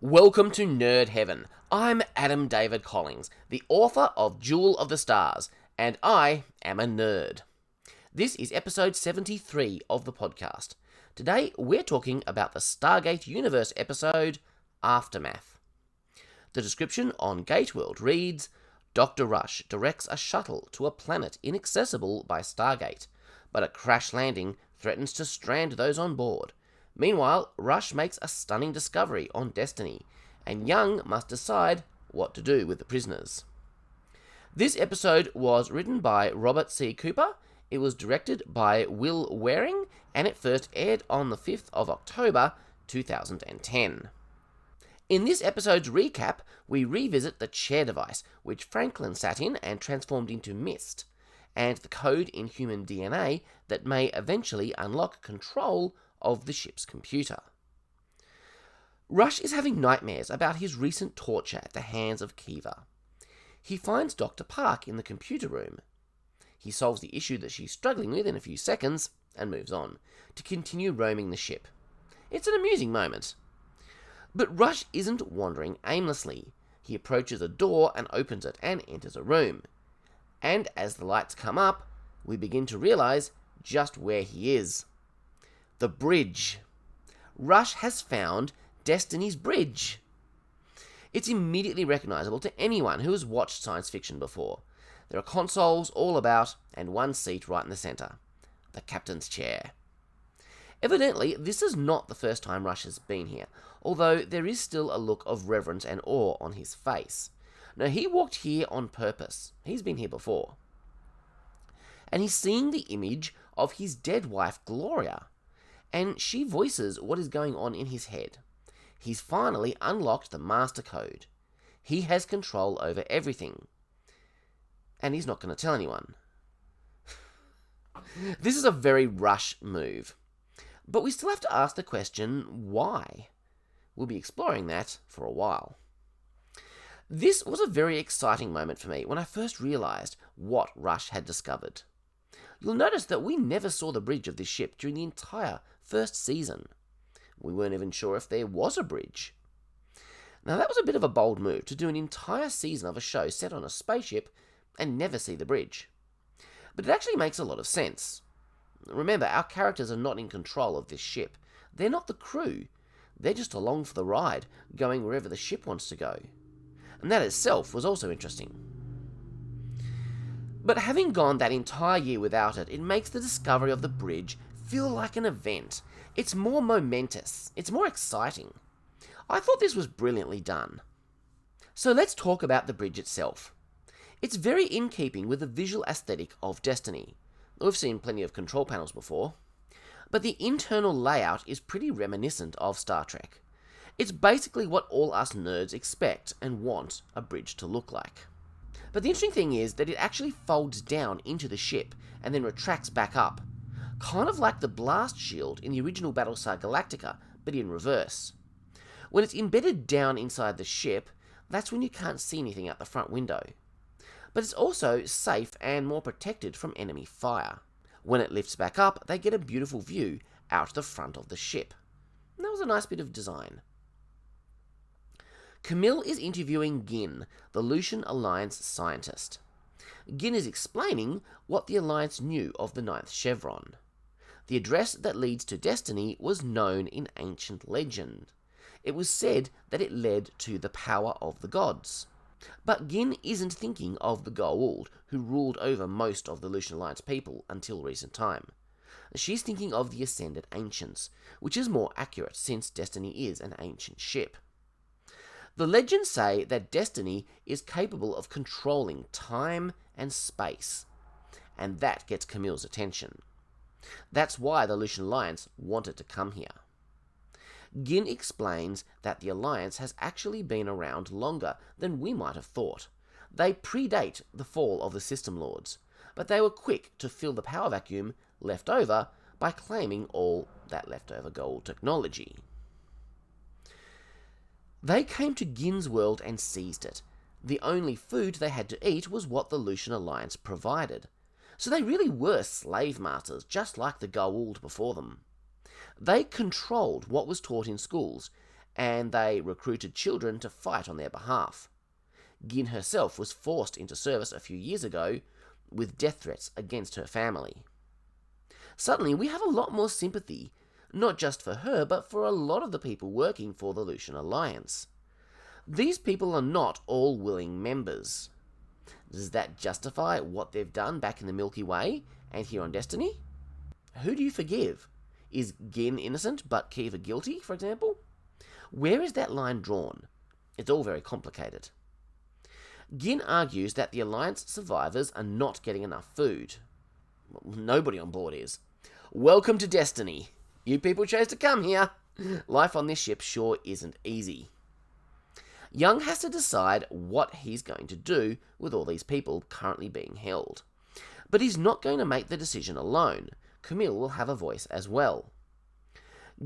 Welcome to Nerd Heaven. I'm Adam David Collins, the author of Jewel of the Stars, and I am a nerd. This is episode 73 of the podcast. Today we're talking about the Stargate Universe episode, Aftermath. The description on Gateworld reads, Dr. Rush directs a shuttle to a planet inaccessible by Stargate, but a crash landing threatens to strand those on board. Meanwhile, Rush makes a stunning discovery on Destiny, and Young must decide what to do with the prisoners. This episode was written by Robert C. Cooper, it was directed by Will Waring, and it first aired on the 5th of October 2010. In this episode's recap, we revisit the chair device, which Franklin sat in and transformed into mist, and the code in human DNA that may eventually unlock control of the ship's computer. Rush is having nightmares about his recent torture at the hands of Kiva. He finds Dr. Park in the computer room. He solves the issue that she's struggling with in a few seconds and moves on to continue roaming the ship. It's an amusing moment. But Rush isn't wandering aimlessly. He approaches a door and opens it and enters a room. And as the lights come up, we begin to realize just where he is. The bridge. Rush has found Destiny's bridge. It's immediately recognizable to anyone who has watched science fiction before. There are consoles all about and one seat right in the center. The captain's chair. Evidently, this is not the first time Rush has been here, although there is still a look of reverence and awe on his face. Now, he walked here on purpose. He's been here before. And he's seeing the image of his dead wife, Gloria, and she voices what is going on in his head. He's finally unlocked the master code. He has control over everything. And he's not going to tell anyone. This is a very Rush move. But we still have to ask the question, why? We'll be exploring that for a while. This was a very exciting moment for me when I first realized what Rush had discovered. You'll notice that we never saw the bridge of this ship during the entire first season. We weren't even sure if there was a bridge. Now that was a bit of a bold move to do an entire season of a show set on a spaceship and never see the bridge. But it actually makes a lot of sense. Remember, our characters are not in control of this ship. They're not the crew. They're just along for the ride, going wherever the ship wants to go. And that itself was also interesting. But having gone that entire year without it, it makes the discovery of the bridge feel like an event. It's more momentous. It's more exciting. I thought this was brilliantly done. So let's talk about the bridge itself. It's very in keeping with the visual aesthetic of Destiny. We've seen plenty of control panels before. But the internal layout is pretty reminiscent of Star Trek. It's basically what all us nerds expect and want a bridge to look like. But the interesting thing is that it actually folds down into the ship and then retracts back up. Kind of like the blast shield in the original Battlestar Galactica, but in reverse. When it's embedded down inside the ship, that's when you can't see anything out the front window. But it's also safe and more protected from enemy fire. When it lifts back up, they get a beautiful view out the front of the ship. And that was a nice bit of design. Camille is interviewing Gin, the Lucian Aliance scientist. Gin is explaining what the Alliance knew of the Ninth Chevron. The address that leads to Destiny was known in ancient legend. It was said that it led to the power of the gods. But Gin isn't thinking of the Goa'uld, who ruled over most of the Lucian Alliance people until recent time. She's thinking of the Ascended Ancients, which is more accurate since Destiny is an ancient ship. The legends say that Destiny is capable of controlling time and space, and that gets Camille's attention. That's why the Lucian Alliance wanted to come here. Gin explains that the Alliance has actually been around longer than we might have thought. They predate the fall of the System Lords, but they were quick to fill the power vacuum left over by claiming all that leftover Goa'uld technology. They came to Gin's world and seized it. The only food they had to eat was what the Lucian Alliance provided. So they really were slave masters, just like the Goa'uld before them. They controlled what was taught in schools, and they recruited children to fight on their behalf. Gin herself was forced into service a few years ago with death threats against her family. Suddenly, we have a lot more sympathy, not just for her, but for a lot of the people working for the Lucian Alliance. These people are not all willing members. Does that justify what they've done back in the Milky Way and here on Destiny? Who do you forgive? Is Gin innocent but Kiva guilty, for example? Where is that line drawn? It's all very complicated. Gin argues that the Alliance survivors are not getting enough food. Well, nobody on board is. Welcome to Destiny. You people chose to come here. Life on this ship sure isn't easy. Young has to decide what he's going to do with all these people currently being held. But he's not going to make the decision alone. Camille will have a voice as well.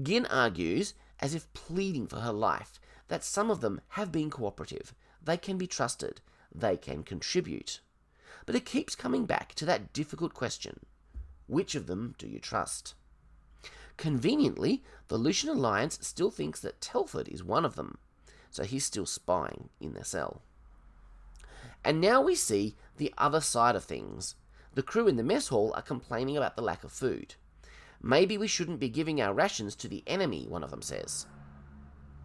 Gin argues, as if pleading for her life, that some of them have been cooperative, they can be trusted, they can contribute. But it keeps coming back to that difficult question. Which of them do you trust? Conveniently, the Lucian Alliance still thinks that Telford is one of them, so he's still spying in their cell. And now we see the other side of things. The crew in the mess hall are complaining about the lack of food. Maybe we shouldn't be giving our rations to the enemy, one of them says.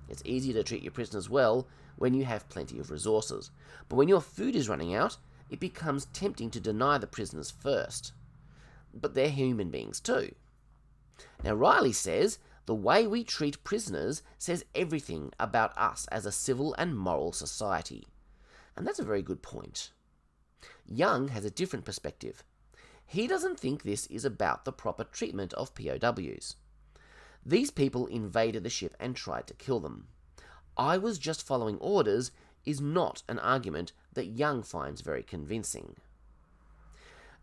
It's easier to treat your prisoners well when you have plenty of resources, but when your food is running out, it becomes tempting to deny the prisoners first. But they're human beings too. Now Riley says, the way we treat prisoners says everything about us as a civil and moral society. And that's a very good point. Young has a different perspective. He doesn't think this is about the proper treatment of POWs. These people invaded the ship and tried to kill them. I was just following orders is not an argument that Young finds very convincing.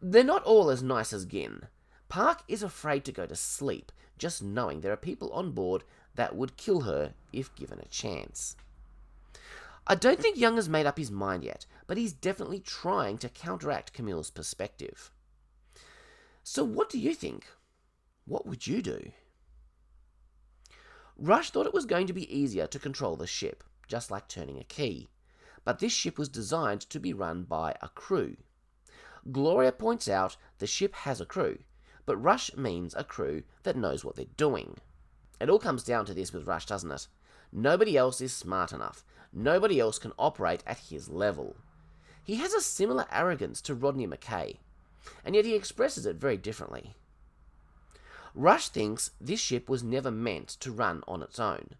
They're not all as nice as Gin. Park is afraid to go to sleep, just knowing there are people on board that would kill her if given a chance. I don't think Young has made up his mind yet, but he's definitely trying to counteract Camille's perspective. So what do you think? What would you do? Rush thought it was going to be easier to control the ship, just like turning a key. But this ship was designed to be run by a crew. Gloria points out the ship has a crew, but Rush means a crew that knows what they're doing. It all comes down to this with Rush, doesn't it? Nobody else is smart enough. Nobody else can operate at his level. He has a similar arrogance to Rodney McKay, and yet he expresses it very differently. Rush thinks this ship was never meant to run on its own.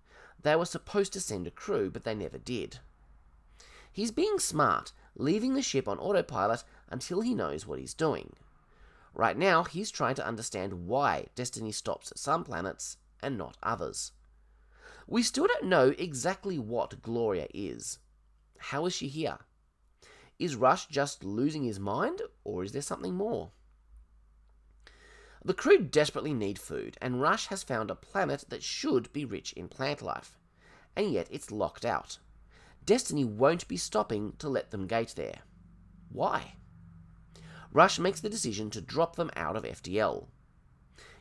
They were supposed to send a crew, but they never did. He's being smart, leaving the ship on autopilot until he knows what he's doing. Right now, he's trying to understand why Destiny stops at some planets and not others. We still don't know exactly what Gloria is. How is she here? Is Rush just losing his mind, or is there something more? The crew desperately need food, and Rush has found a planet that should be rich in plant life, and yet it's locked out. Destiny won't be stopping to let them gate there. Why? Rush makes the decision to drop them out of FTL.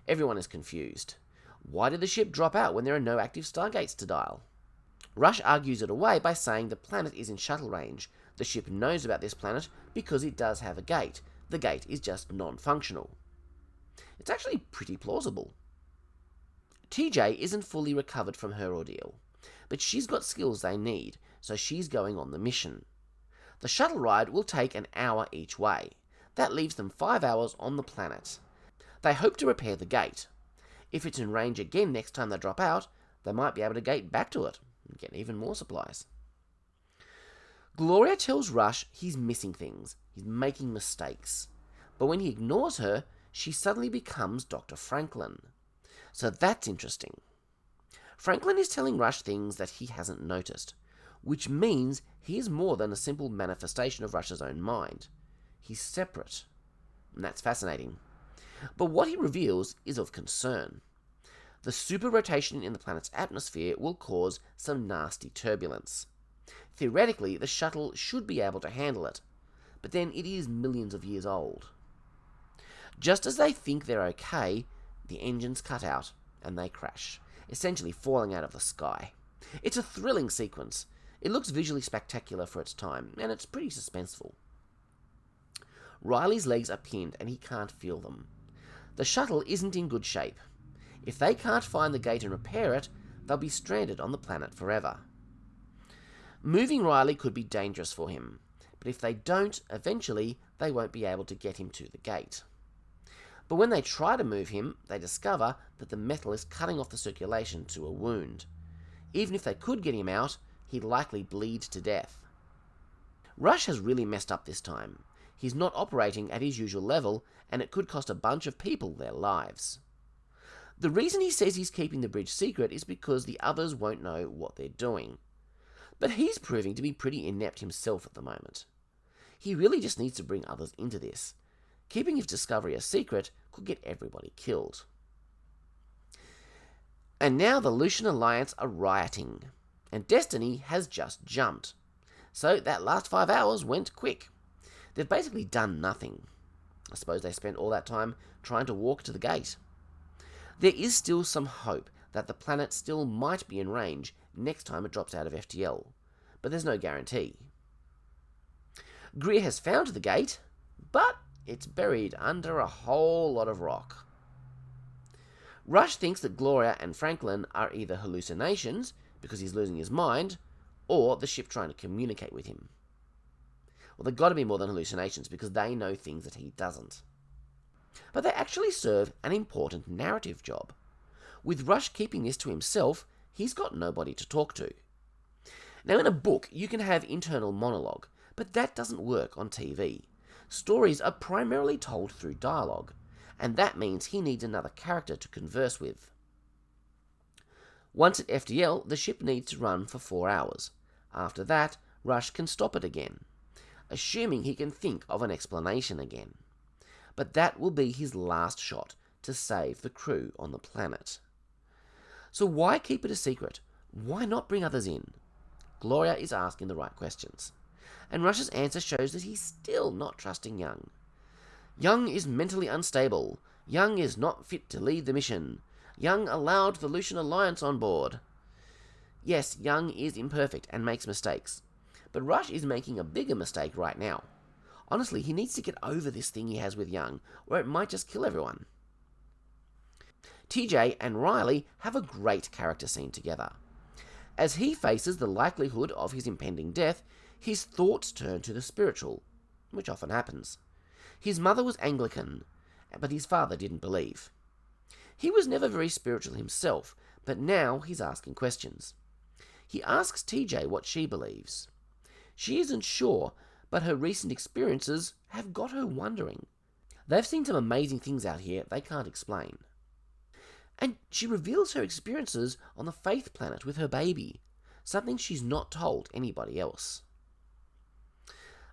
Everyone is confused. Why did the ship drop out when there are no active stargates to dial? Rush argues it away by saying the planet is in shuttle range. The ship knows about this planet because it does have a gate. The gate is just non-functional. It's actually pretty plausible. TJ isn't fully recovered from her ordeal, but she's got skills they need, so she's going on the mission. The shuttle ride will take an hour each way. That leaves them 5 hours on the planet. They hope to repair the gate. If it's in range again next time they drop out, they might be able to gate back to it and get even more supplies. Gloria tells Rush he's missing things, he's making mistakes. But when he ignores her, she suddenly becomes Dr. Franklin. So that's interesting. Franklin is telling Rush things that he hasn't noticed, which means he is more than a simple manifestation of Rush's own mind. He's separate. And that's fascinating. But what he reveals is of concern. The super rotation in the planet's atmosphere will cause some nasty turbulence. Theoretically, the shuttle should be able to handle it, but then it is millions of years old. Just as they think they're okay, the engines cut out and they crash, essentially falling out of the sky. It's a thrilling sequence. It looks visually spectacular for its time, and it's pretty suspenseful. Riley's legs are pinned and he can't feel them. The shuttle isn't in good shape. If they can't find the gate and repair it, they'll be stranded on the planet forever. Moving Riley could be dangerous for him, but if they don't, eventually they won't be able to get him to the gate. But when they try to move him, they discover that the metal is cutting off the circulation to a wound. Even if they could get him out, he'd likely bleed to death. Rush has really messed up this time. He's not operating at his usual level, and it could cost a bunch of people their lives. The reason he says he's keeping the bridge secret is because the others won't know what they're doing. But he's proving to be pretty inept himself at the moment. He really just needs to bring others into this. Keeping his discovery a secret could get everybody killed. And now the Lucian Alliance are rioting, and Destiny has just jumped. So that last 5 hours went quick. They've basically done nothing. I suppose they spent all that time trying to walk to the gate. There is still some hope that the planet still might be in range next time it drops out of FTL, but there's no guarantee. Greer has found the gate, but it's buried under a whole lot of rock. Rush thinks that Gloria and Franklin are either hallucinations, because he's losing his mind, or the ship trying to communicate with him. Well, they've got to be more than hallucinations, because they know things that he doesn't. But they actually serve an important narrative job. With Rush keeping this to himself, he's got nobody to talk to. Now, in a book, you can have internal monologue, but that doesn't work on TV. Stories are primarily told through dialogue, and that means he needs another character to converse with. Once at FTL, the ship needs to run for 4 hours. After that, Rush can stop it again, assuming he can think of an explanation again. But that will be his last shot to save the crew on the planet. So why keep it a secret? Why not bring others in? Gloria is asking the right questions, and Rush's answer shows that he's still not trusting Young. Young is mentally unstable. Young is not fit to lead the mission. Young allowed the Lucian Alliance on board. Yes, Young is imperfect and makes mistakes, but Rush is making a bigger mistake right now. Honestly, he needs to get over this thing he has with Young, or it might just kill everyone. TJ and Riley have a great character scene together. As he faces the likelihood of his impending death, his thoughts turn to the spiritual, which often happens. His mother was Anglican, but his father didn't believe. He was never very spiritual himself, but now he's asking questions. He asks TJ what she believes. She isn't sure, but her recent experiences have got her wondering. They've seen some amazing things out here they can't explain. And she reveals her experiences on the Faith planet with her baby, something she's not told anybody else.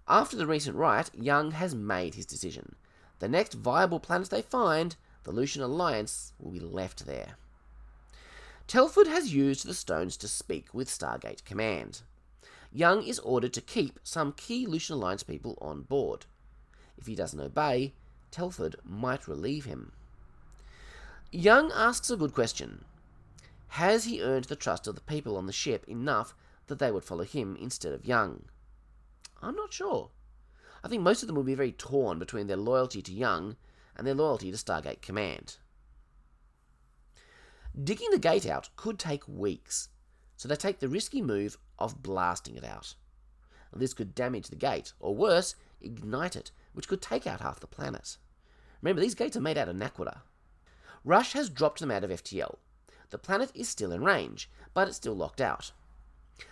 After the recent riot, Young has made his decision. The next viable planet they find, the Lucian Alliance, will be left there. Telford has used the stones to speak with Stargate Command. Young is ordered to keep some key Lucian Alliance people on board. If he doesn't obey, Telford might relieve him. Young asks a good question. Has he earned the trust of the people on the ship enough that they would follow him instead of Young? I'm not sure. I think most of them will be very torn between their loyalty to Young and their loyalty to Stargate Command. Digging the gate out could take weeks, so they take the risky move of blasting it out. This could damage the gate, or worse, ignite it, which could take out half the planet. Remember, these gates are made out of naquadah. Rush has dropped them out of FTL. The planet is still in range, but it's still locked out.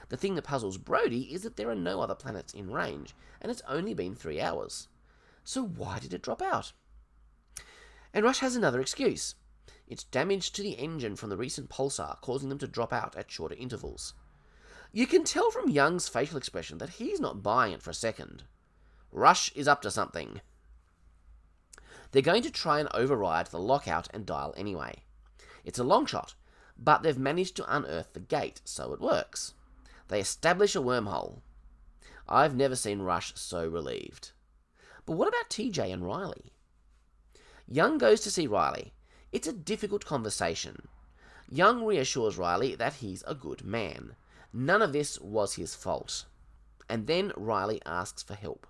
The thing that puzzles Brody is that there are no other planets in range, and it's only been 3 hours. So why did it drop out? And Rush has another excuse. It's damage to the engine from the recent pulsar, causing them to drop out at shorter intervals. You can tell from Young's facial expression that he's not buying it for a second. Rush is up to something. They're going to try and override the lockout and dial anyway. It's a long shot, but they've managed to unearth the gate, so it works. They establish a wormhole. I've never seen Rush so relieved. But what about TJ and Riley? Young goes to see Riley. It's a difficult conversation. Young reassures Riley that he's a good man. None of this was his fault. And then Riley asks for help.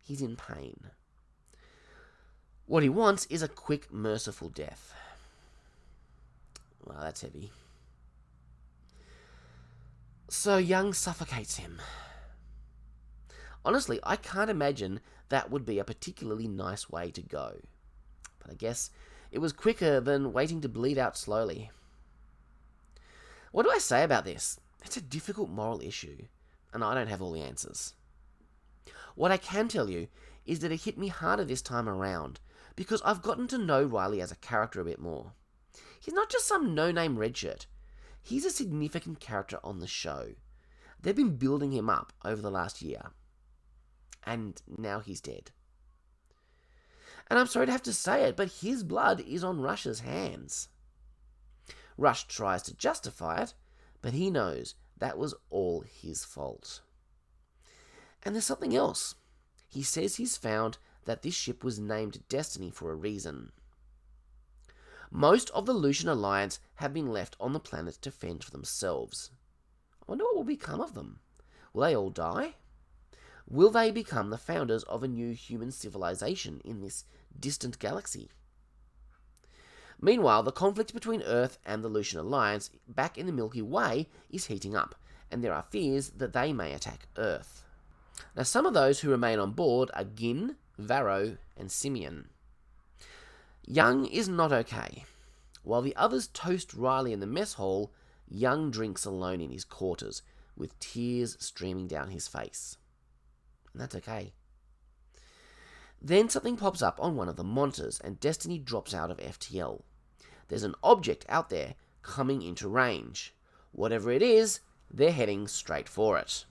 He's in pain. What he wants is a quick, merciful death. Well, that's heavy. So Young suffocates him. Honestly, I can't imagine that would be a particularly nice way to go. But I guess it was quicker than waiting to bleed out slowly. What do I say about this? It's a difficult moral issue, and I don't have all the answers. What I can tell you is that it hit me harder this time around, because I've gotten to know Riley as a character a bit more. He's not just some no-name redshirt. He's a significant character on the show. They've been building him up over the last year. And now he's dead. And I'm sorry to have to say it, but his blood is on Rush's hands. Rush tries to justify it, but he knows that was all his fault. And there's something else. He says he's found that this ship was named Destiny for a reason. Most of the Lucian Alliance have been left on the planet to fend for themselves. I wonder what will become of them. Will they all die? Will they become the founders of a new human civilization in this distant galaxy? Meanwhile, the conflict between Earth and the Lucian Alliance back in the Milky Way is heating up, and there are fears that they may attack Earth. Now, some of those who remain on board are Gin, Varro, and Simeon. Young is not okay. While the others toast Riley in the mess hall, Young drinks alone in his quarters, with tears streaming down his face. And that's okay. Then something pops up on one of the monitors, and Destiny drops out of FTL. There's an object out there coming into range. Whatever it is, they're heading straight for it.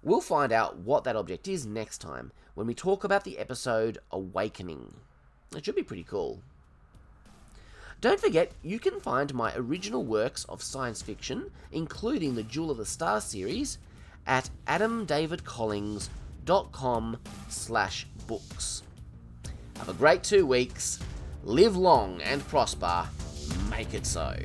We'll find out what that object is next time when we talk about the episode Awakening. It should be pretty cool. Don't forget, you can find my original works of science fiction, including the Jewel of the Stars series, at adamdavidcollings.com/books. Have a great 2 weeks. Live long and prosper. Make it so.